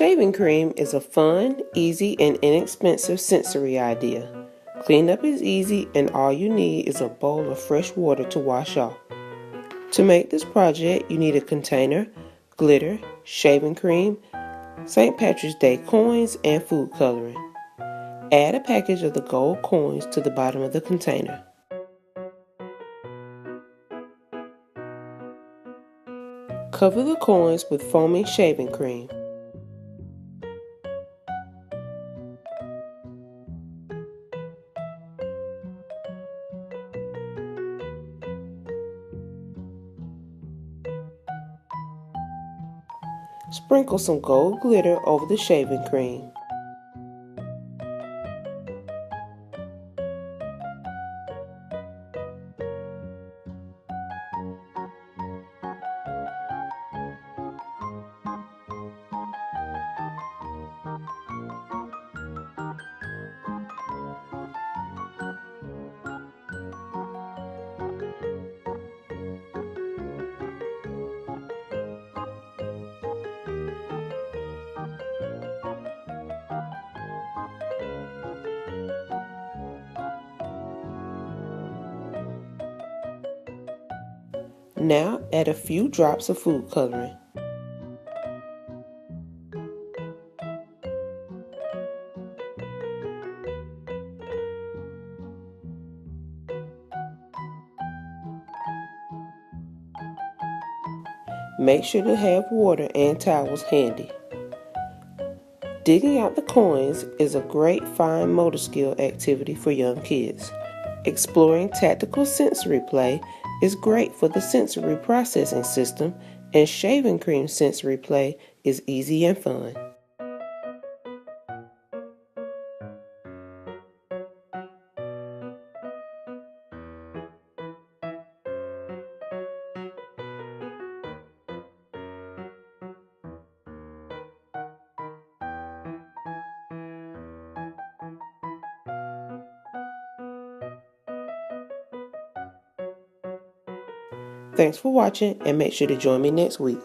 Shaving cream is a fun, easy, and inexpensive sensory idea. Cleanup is easy and all you need is a bowl of fresh water to wash off. To make this project, you need a container, glitter, shaving cream, St. Patrick's Day coins, and food coloring. Add a package of the gold coins to the bottom of the container. Cover the coins with foaming shaving cream. Sprinkle some gold glitter over the shaving cream. Now add a few drops of food coloring. Make sure to have water and towels handy. Digging out the coins is a great fine motor skill activity for young kids. Exploring tactical sensory play is great for the sensory processing system, and shaving cream sensory play is easy and fun. Thanks for watching and make sure to join me next week.